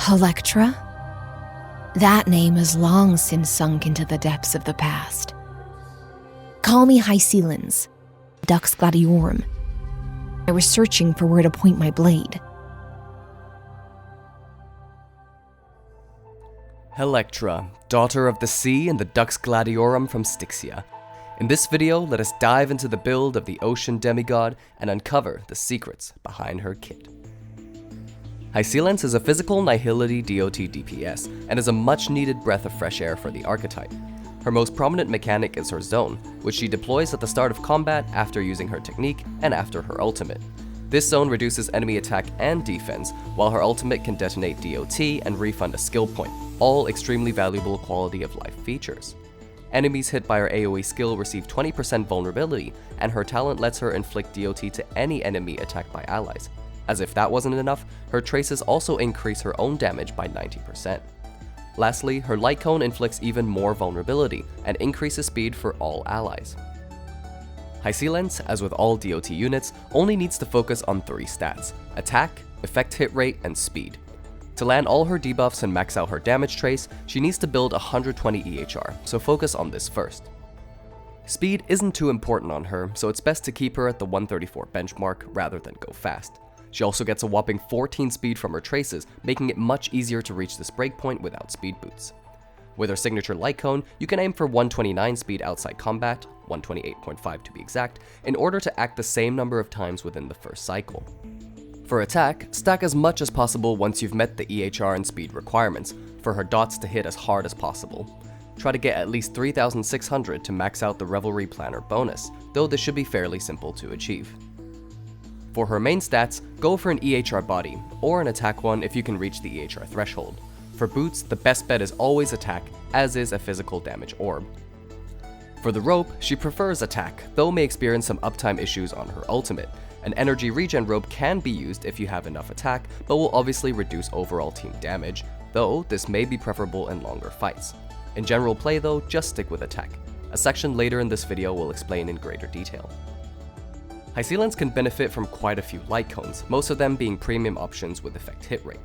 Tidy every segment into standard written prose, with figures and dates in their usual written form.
Electra? That name has long since sunk into the depths of the past. Call me Hysilens, 𝓗𝓗𝓼𝓲𝓵𝓮𝓷𝓼. I was searching for where to point my blade. Electra, daughter of the sea and the 𝓗𝓗𝓼𝓲𝓵 from Styxia. In this video, let us dive into the build of the ocean demigod and uncover the secrets behind her kit. Hysilens is a physical nihility D.O.T DPS and is a much needed breath of fresh air for the archetype. Her most prominent mechanic is her zone, which she deploys at the start of combat after using her technique and after her ultimate. This zone reduces enemy attack and defense, while her ultimate can detonate D.O.T and refund a skill point, all extremely valuable quality of life features. Enemies hit by her AoE skill receive 20% vulnerability, and her talent lets her inflict D.O.T to any enemy attacked by allies. As if that wasn't enough, her traces also increase her own damage by 90%. Lastly, her light cone inflicts even more vulnerability and increases speed for all allies. Hysilens, as with all D.O.T units, only needs to focus on 3 stats: attack, effect hit rate, and speed. To land all her debuffs and max out her damage trace, she needs to build 120 EHR, so focus on this first. Speed isn't too important on her, so it's best to keep her at the 134 benchmark rather than go fast. She also gets a whopping 14 speed from her traces, making it much easier to reach this breakpoint without speed boots. With her signature light cone, you can aim for 129 speed outside combat, 128.5 to be exact, in order to act the same number of times within the first cycle. For attack, stack as much as possible once you've met the EHR and speed requirements, for her dots to hit as hard as possible. Try to get at least 3,600 to max out the Revelry Planner bonus, though this should be fairly simple to achieve. For her main stats, go for an EHR body, or an attack one if you can reach the EHR threshold. For boots, the best bet is always attack, as is a physical damage orb. For the rope, she prefers attack, though may experience some uptime issues on her ultimate. An energy regen rope can be used if you have enough attack, but will obviously reduce overall team damage, though this may be preferable in longer fights. In general play though, just stick with attack. A section later in this video will explain in greater detail. Hysilens can benefit from quite a few light cones, most of them being premium options with effect hit rate.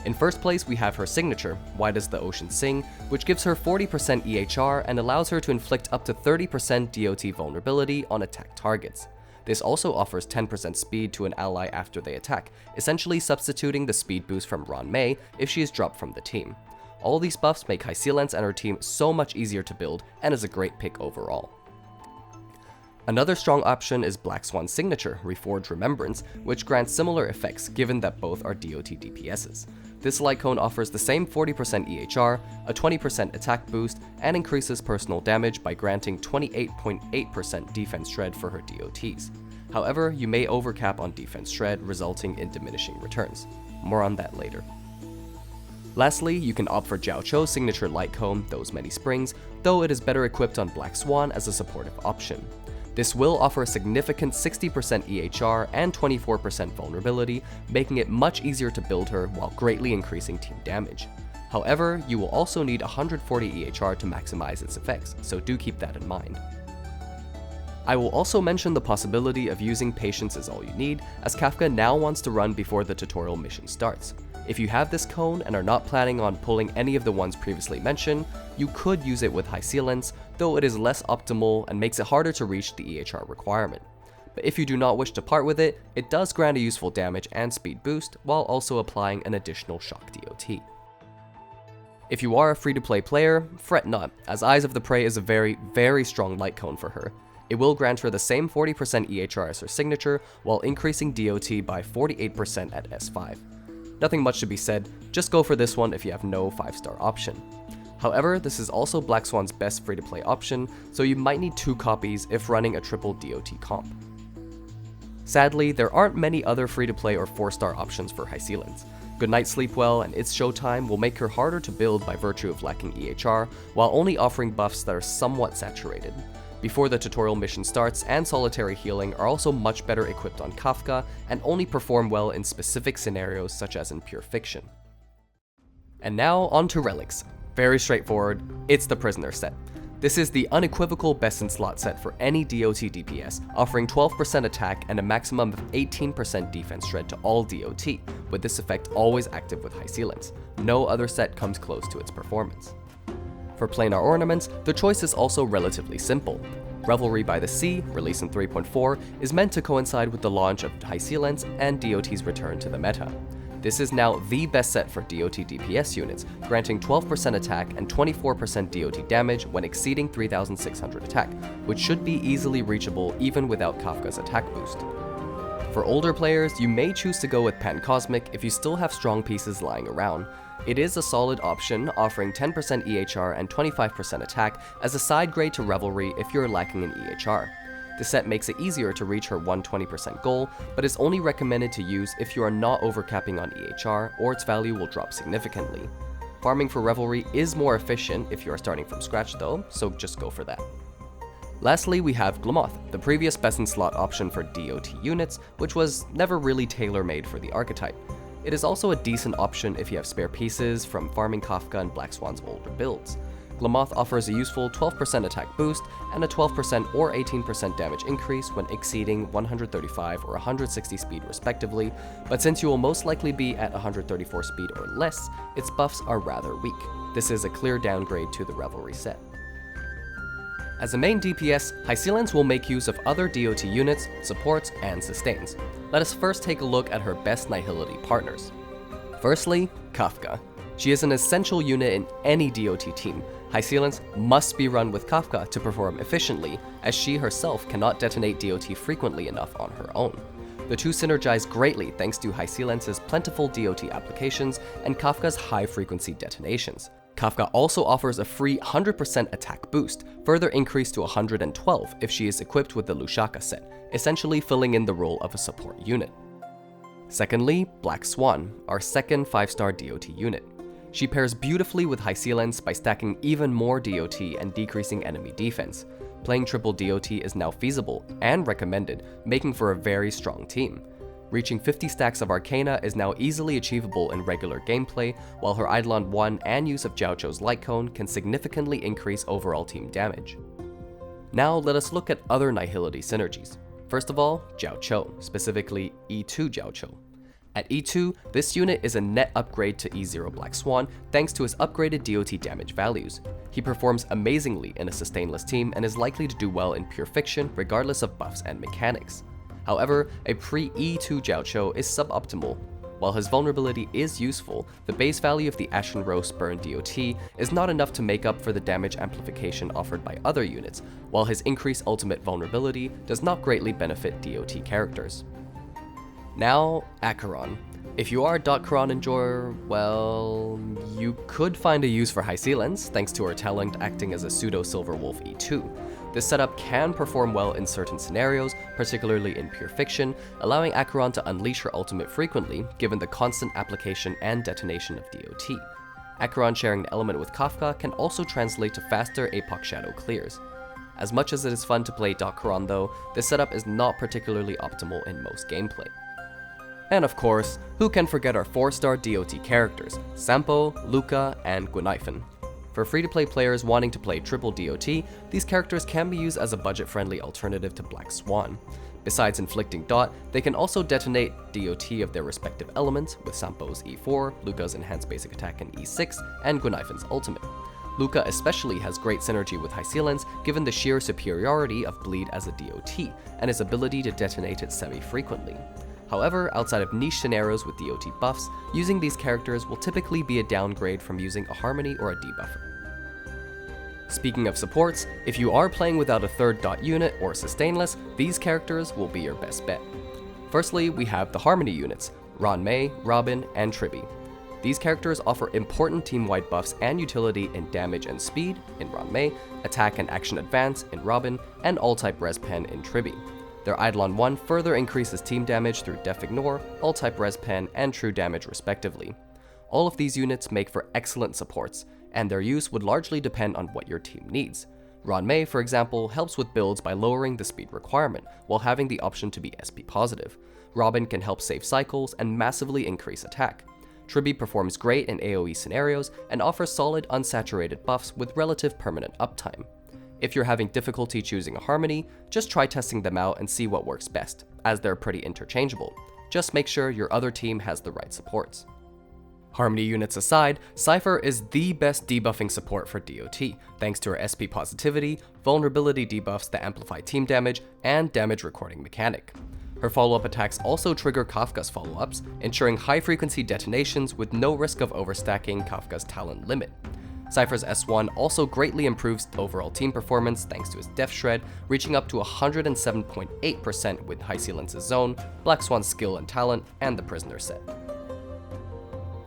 In first place, we have her signature, Wide as the Ocean Sing, which gives her 40% EHR and allows her to inflict up to 30% D.O.T vulnerability on attack targets. This also offers 10% speed to an ally after they attack, essentially substituting the speed boost from Ron May if she is dropped from the team. All these buffs make Hysilens and her team so much easier to build and is a great pick overall. Another strong option is Black Swan's signature, Reforged Remembrance, which grants similar effects given that both are D.O.T DPSs. This light cone offers the same 40% EHR, a 20% attack boost, and increases personal damage by granting 28.8% defense shred for her DOTs. However, you may overcap on defense shred, resulting in diminishing returns. More on that later. Lastly, you can opt for 𝓗𝔗𝓼𝓲𝓵𝓮𝓷𝓼 signature light cone, Those Many Springs, though it is better equipped on Black Swan as a supportive option. This will offer a significant 60% EHR and 24% vulnerability, making it much easier to build her while greatly increasing team damage. However, you will also need 140 EHR to maximize its effects, so do keep that in mind. I will also mention the possibility of using Patience is all you need, as 𝓗𝓗 now wants to run before the tutorial mission starts. If you have this cone and are not planning on pulling any of the ones previously mentioned, you could use it with Hysilens, though it is less optimal and makes it harder to reach the EHR requirement. But if you do not wish to part with it, it does grant a useful damage and speed boost, while also applying an additional shock DOT. If you are a free-to-play player, fret not, as Eyes of the Prey is a very strong light cone for her. It will grant her the same 40% EHR as her signature, while increasing DOT by 48% at S5. Nothing much to be said, just go for this one if you have no 5-star option. However, this is also Black Swan's best free-to-play option, so you might need 2 copies if running a triple DOT comp. Sadly, there aren't many other free-to-play or 4-star options for Hysilens. Goodnight Sleep Well and It's Showtime will make her harder to build by virtue of lacking EHR, while only offering buffs that are somewhat saturated. Before the tutorial mission starts and Solitary Healing are also much better equipped on 𝓗𝓗 and only perform well in specific scenarios such as in Pure Fiction. And now on to Relics. Very straightforward, it's the Prisoner set. This is the unequivocal best in slot set for any D.O.T DPS, offering 12% attack and a maximum of 18% defense shred to all D.O.T, with this effect always active with Hysilens. No other set comes close to its performance. For Planar Ornaments, the choice is also relatively simple. Revelry by the Sea, released in 3.4, is meant to coincide with the launch of Hysilens and D.O.T's return to the meta. This is now the best set for D.O.T DPS units, granting 12% attack and 24% D.O.T damage when exceeding 3,600 attack, which should be easily reachable even without Kafka's attack boost. For older players, you may choose to go with Pan-Cosmic if you still have strong pieces lying around. It is a solid option, offering 10% EHR and 25% attack as a side grade to Revelry if you're lacking in EHR. The set makes it easier to reach her 120% goal, but is only recommended to use if you are not overcapping on EHR, or its value will drop significantly. Farming for Revelry is more efficient if you are starting from scratch though, so just go for that. Lastly, we have 𝓗𝓂𝓼𝓲, the previous best in slot option for D.O.T units, which was never really tailor-made for the archetype. It is also a decent option if you have spare pieces from farming Kafka and Black Swan's older builds. 𝓗𝓗𝓼𝓲 offers a useful 12% attack boost and a 12% or 18% damage increase when exceeding 135 or 160 speed respectively, but since you will most likely be at 134 speed or less, its buffs are rather weak. This is a clear downgrade to the Revelry set. As a main DPS, Hysilens will make use of other D.O.T units, supports, and sustains. Let us first take a look at her best Nihility partners. Firstly, Kafka. She is an essential unit in any D.O.T team. Hysilens must be run with Kafka to perform efficiently, as she herself cannot detonate D.O.T frequently enough on her own. The two synergize greatly thanks to Hysilens' plentiful D.O.T applications and Kafka's high-frequency detonations. Kafka also offers a free 100% attack boost, further increased to 112 if she is equipped with the 𝓗𝓂𝓵𝓮𝓷𝓼 set, essentially filling in the role of a support unit. Secondly, Black Swan, our second 5-star D.O.T unit. She pairs beautifully with Hysilens by stacking even more D.O.T and decreasing enemy defense. Playing triple D.O.T is now feasible and recommended, making for a very strong team. Reaching 50 stacks of Arcana is now easily achievable in regular gameplay, while her Eidolon 1 and use of 𝓗𝓂𝓲𝓵𝓮𝓷𝓼 Light Cone can significantly increase overall team damage. Now let us look at other Nihility synergies. First of all, 𝓗𝓂, specifically E2 𝓗𝓂. At E2, this unit is a net upgrade to E0 Black Swan thanks to his upgraded D.O.T damage values. He performs amazingly in a sustainless team and is likely to do well in pure fiction regardless of buffs and mechanics. However, a pre-E2 𝓗𝓂 is suboptimal. While his vulnerability is useful, the base value of the Ashen Rose Burn D.O.T is not enough to make up for the damage amplification offered by other units, while his increased ultimate vulnerability does not greatly benefit D.O.T characters. Now, Acheron. If you a 𝓗𝓗𝓏 enjoyer, well, you could find a use for Hysilens, thanks to her talent acting as a pseudo-Silver Wolf E2. This setup can perform well in certain scenarios, particularly in pure fiction, allowing Acheron to unleash her ultimate frequently, given the constant application and detonation of D.O.T. Acheron sharing the element with Kafka can also translate to faster Epoch Shadow clears. As much as it is fun to play 𝓗𝓗𝓏 though, this setup is not particularly optimal in most gameplay. And of course, who can forget our 4-star D.O.T characters, Sampo, Luca, and 𝓗𝓗𝓼𝓲. For free-to-play players wanting to play triple D.O.T, these characters can be used as a budget-friendly alternative to Black Swan. Besides inflicting dot, they can also detonate D.O.T of their respective elements, with Sampo's E4, Luca's enhanced basic attack in E6, and 𝓗𝓗𝓼𝓲's ultimate. Luca especially has great synergy with Hysilens given the sheer superiority of Bleed as a D.O.T, and his ability to detonate it semi-frequently. However, outside of niche scenarios with D.O.T buffs, using these characters will typically be a downgrade from using a Harmony or a debuffer. Speaking of supports, if you are playing without a third dot unit or sustainless, these characters will be your best bet. Firstly, we have the Harmony units, Ruan-Mei, Robin, and Tribby. These characters offer important team-wide buffs and utility in damage and speed in Ruan-Mei, attack and action advance in Robin, and all-type res pen in Tribby. Their Eidolon 1 further increases team damage through Def Ignore, all-type res pen, and true damage respectively. All of these units make for excellent supports, and their use would largely depend on what your team needs. Ruan-Mei, for example, helps with builds by lowering the speed requirement, while having the option to be SP positive. Robin can help save cycles and massively increase attack. Tribby performs great in AoE scenarios and offers solid unsaturated buffs with relative permanent uptime. If you're having difficulty choosing a harmony, just try testing them out and see what works best, as they're pretty interchangeable. Just make sure your other team has the right supports. Harmony units aside, Cypher is the best debuffing support for D.O.T, thanks to her SP positivity, vulnerability debuffs that amplify team damage, and damage recording mechanic. Her follow-up attacks also trigger Kafka's follow-ups, ensuring high-frequency detonations with no risk of overstacking Kafka's talent limit. Cypher's S1 also greatly improves overall team performance thanks to his Death Shred, reaching up to 107.8% with Hysilens' Zone, Black Swan's skill and talent, and the Prisoner set.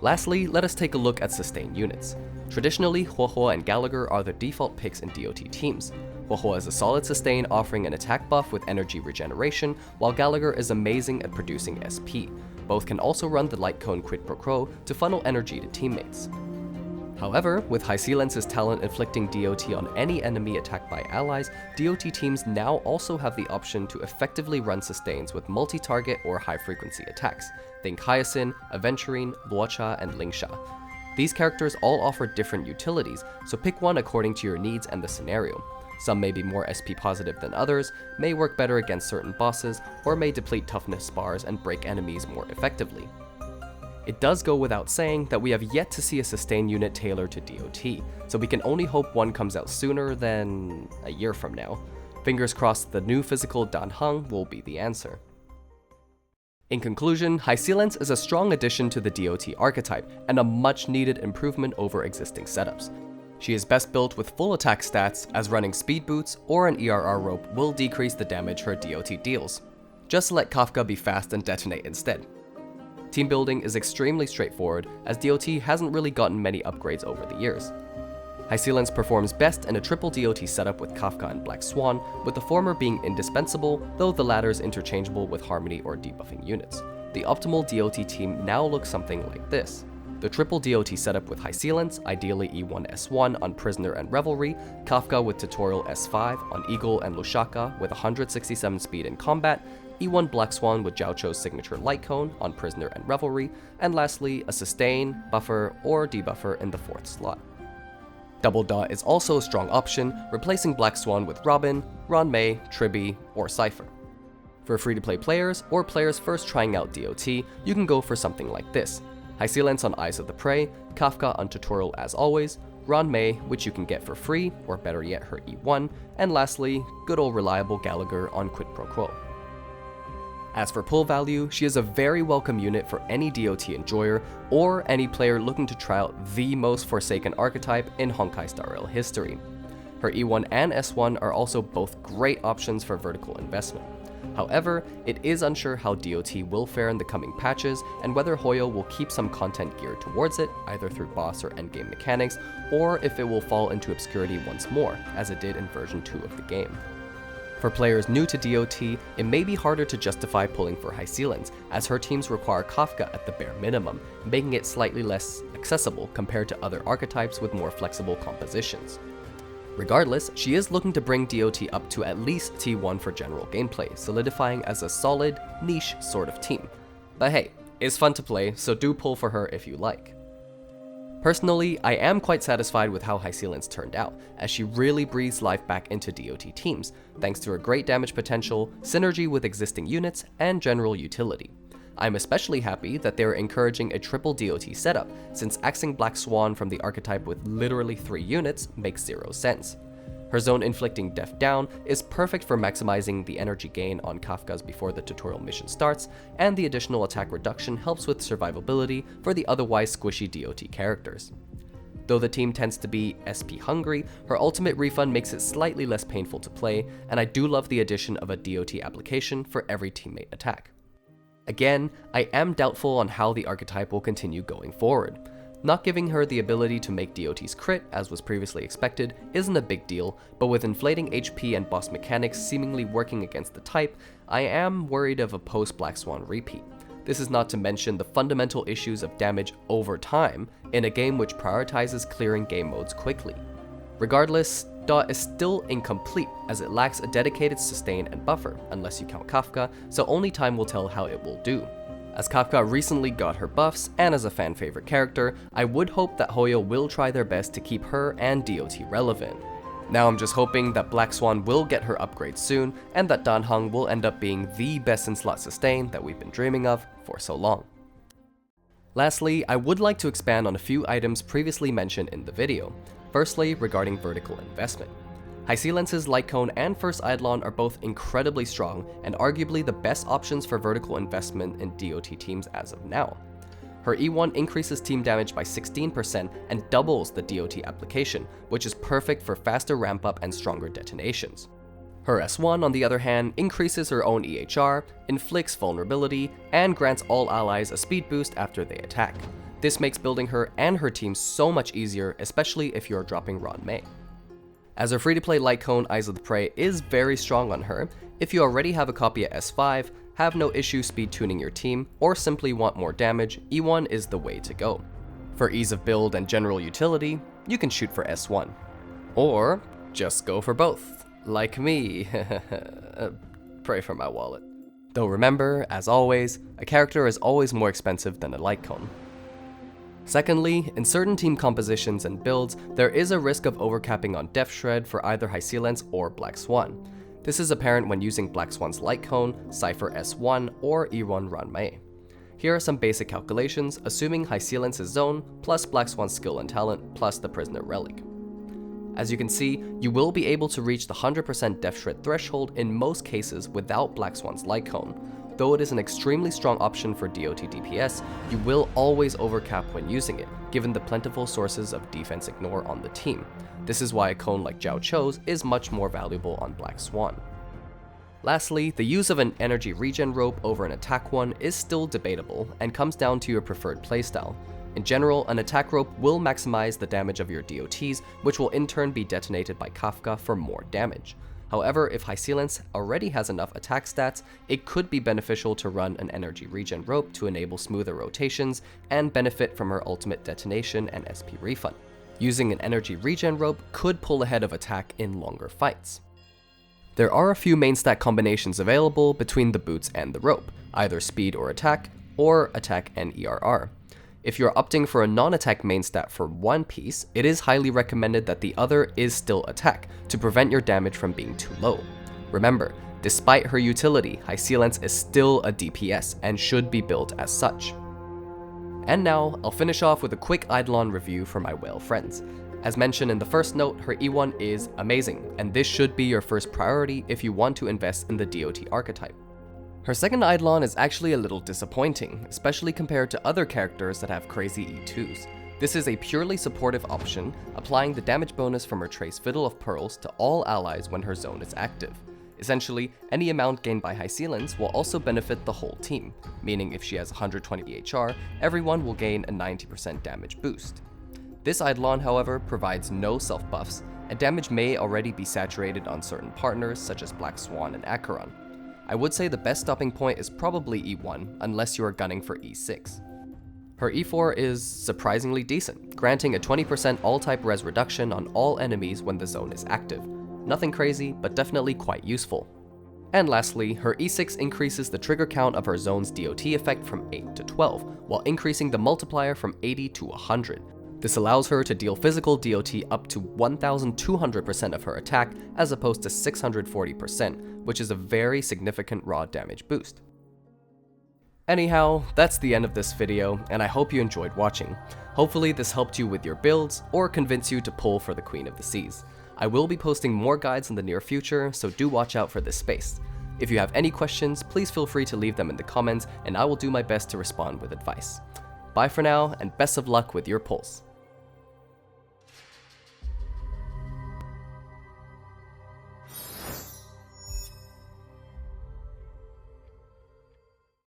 Lastly, let us take a look at sustain units. Traditionally, 𝓗𝓂𝓼 and Gallagher are the default picks in D.O.T teams. 𝓗𝓂𝓼 is a solid sustain offering an attack buff with energy regeneration, while Gallagher is amazing at producing SP. Both can also run the light cone 𝓗𝓂𝓼𝓲 to funnel energy to teammates. However, with Hysilens' talent inflicting D.O.T on any enemy attacked by allies, D.O.T teams now also have the option to effectively run sustains with multi-target or high-frequency attacks. Think Hyacinth, Aventurine, 𝓗𝓂𝓼, and 𝓗𝓂𝓼𝓲. These characters all offer different utilities, so pick one according to your needs and the scenario. Some may be more SP positive than others, may work better against certain bosses, or may deplete toughness bars and break enemies more effectively. It does go without saying that we have yet to see a sustain unit tailored to D.O.T, so we can only hope one comes out sooner than a year from now. Fingers crossed the new physical 𝓗𝓗𝓮 will be the answer. In conclusion, Hysilens is a strong addition to the D.O.T archetype and a much needed improvement over existing setups. She is best built with full attack stats, as running speed boots or an ERR rope will decrease the damage her D.O.T deals. Just let Kafka be fast and detonate instead. Team building is extremely straightforward, as D.O.T hasn't really gotten many upgrades over the years. Hysilens performs best in a triple D.O.T setup with Kafka and Black Swan, with the former being indispensable, though the latter is interchangeable with harmony or debuffing units. The optimal D.O.T team now looks something like this. The triple D.O.T setup with Hysilens, ideally E1-S1 on Prisoner and Revelry, Kafka with Tutorial S5 on Eagle and 𝓗𝓂𝓼 with 167 speed in combat, E1 Black Swan with Jiaoqiu's signature Light Cone on Prisoner and Revelry, and lastly, a sustain, buffer, or debuffer in the 4th slot. Double Dot is also a strong option, replacing Black Swan with Robin, Ron-Mei, Tribby, or Cypher. For free-to-play players, or players first trying out D.O.T, you can go for something like this. Hysilens on Eyes of the Prey, Kafka on Tutorial as always, Ron-Mei, which you can get for free, or better yet her E1, and lastly, good old reliable Gallagher on 𝓗𝓗𝓼𝓲. As for pull value, she is a very welcome unit for any D.O.T enjoyer, or any player looking to try out the most forsaken archetype in Honkai Star Rail history. Her E1 and S1 are also both great options for vertical investment. However, it is unsure how D.O.T will fare in the coming patches, and whether 𝓗𝓂𝓼 will keep some content geared towards it, either through boss or endgame mechanics, or if it will fall into obscurity once more, as it did in version 2 of the game. For players new to D.O.T, it may be harder to justify pulling for Hysilens, as her teams require Kafka at the bare minimum, making it slightly less accessible compared to other archetypes with more flexible compositions. Regardless, she is looking to bring D.O.T up to at least T1 for general gameplay, solidifying as a solid, niche sort of team. But hey, it's fun to play, so do pull for her if you like. Personally, I am quite satisfied with how Hysilens turned out, as she really breathes life back into D.O.T teams, thanks to her great damage potential, synergy with existing units, and general utility. I'm especially happy that they are encouraging a triple D.O.T setup, since axing Black Swan from the archetype with literally 3 units makes 0 sense. Her zone inflicting death down is perfect for maximizing the energy gain on Kafka's before the tutorial mission starts, and the additional attack reduction helps with survivability for the otherwise squishy D.O.T characters. Though the team tends to be SP hungry, her ultimate refund makes it slightly less painful to play, and I do love the addition of a D.O.T application for every teammate attack. Again, I am doubtful on how the archetype will continue going forward. Not giving her the ability to make D.O.T's crit, as was previously expected, isn't a big deal, but with inflating HP and boss mechanics seemingly working against the type, I am worried of a post-Black Swan repeat. This is not to mention the fundamental issues of damage over time in a game which prioritizes clearing game modes quickly. Regardless, D.O.T is still incomplete, as it lacks a dedicated sustain and buffer, unless you count Kafka, so only time will tell how it will do. As Kafka recently got her buffs, and as a fan favorite character, I would hope that 𝓗𝓂𝓼 will try their best to keep her and D.O.T relevant. Now I'm just hoping that Black Swan will get her upgrade soon, and that 𝓗𝓵𝓮 will end up being the best in slot sustain that we've been dreaming of for so long. Lastly, I would like to expand on a few items previously mentioned in the video. Firstly, regarding vertical investment. Hysilens' Light Cone and first Eidolon are both incredibly strong and arguably the best options for vertical investment in D.O.T teams as of now. Her E1 increases team damage by 16% and doubles the D.O.T application, which is perfect for faster ramp up and stronger detonations. Her S1, on the other hand, increases her own EHR, inflicts vulnerability, and grants all allies a speed boost after they attack. This makes building her and her team so much easier, especially if you're dropping Ron May. As her free-to-play Light Cone 𝓗𝓼𝓲𝓵𝓮 is very strong on her, if you already have a copy at S5, have no issue speed tuning your team, or simply want more damage, E1 is the way to go. For ease of build and general utility, you can shoot for S1. Or just go for both, like me. Pray for my wallet. Though remember, as always, a character is always more expensive than a Light Cone. Secondly, in certain team compositions and builds, there is a risk of overcapping on Depth Shred for either Hysilens or Black Swan. This is apparent when using Black Swan's Light Cone, Cypher S1, or E1 Ron May. Here are some basic calculations, assuming Hysilens' zone, plus Black Swan's skill and talent, plus the Prisoner Relic. As you can see, you will be able to reach the 100% Depth Shred threshold in most cases without Black Swan's Light Cone. Though it is an extremely strong option for D.O.T DPS, you will always overcap when using it, given the plentiful sources of defense ignore on the team. This is why a cone like 𝓗𝓼𝓲𝓵 is much more valuable on Black Swan. Lastly, the use of an energy regen rope over an attack one is still debatable and comes down to your preferred playstyle. In general, an attack rope will maximize the damage of your DOTs, which will in turn be detonated by 𝓗𝓗𝓼 for more damage. However, if Hysilens already has enough attack stats, it could be beneficial to run an energy regen rope to enable smoother rotations and benefit from her ultimate detonation and SP refund. Using an energy regen rope could pull ahead of attack in longer fights. There are a few main stat combinations available between the boots and the rope, either speed or attack and ERR. If you're opting for a non-attack main stat for one piece, it is highly recommended that the other is still attack, to prevent your damage from being too low. Remember, despite her utility, Hysilens is still a DPS and should be built as such. And now, I'll finish off with a quick Eidolon review for my whale friends. As mentioned in the first note, her E1 is amazing, and this should be your first priority if you want to invest in the D.O.T archetype. Her second Eidolon is actually a little disappointing, especially compared to other characters that have crazy E2s. This is a purely supportive option, applying the damage bonus from her Trace Fiddle of Pearls to all allies when her zone is active. Essentially, any amount gained by Hysilens will also benefit the whole team, meaning if she has 120 HR, everyone will gain a 90% damage boost. This Eidolon, however, provides no self-buffs, and damage may already be saturated on certain partners such as Black Swan and Acheron. I would say the best stopping point is probably E1, unless you are gunning for E6. Her E4 is surprisingly decent, granting a 20% all-type res reduction on all enemies when the zone is active. Nothing crazy, but definitely quite useful. And lastly, her E6 increases the trigger count of her zone's DOT effect from 8 to 12, while increasing the multiplier from 80 to 100. This allows her to deal physical DOT up to 1200% of her attack, as opposed to 640%, which is a very significant raw damage boost. Anyhow, that's the end of this video, and I hope you enjoyed watching. Hopefully this helped you with your builds, or convince you to pull for the Queen of the Seas. I will be posting more guides in the near future, so do watch out for this space. If you have any questions, please feel free to leave them in the comments, and I will do my best to respond with advice. Bye for now, and best of luck with your pulls.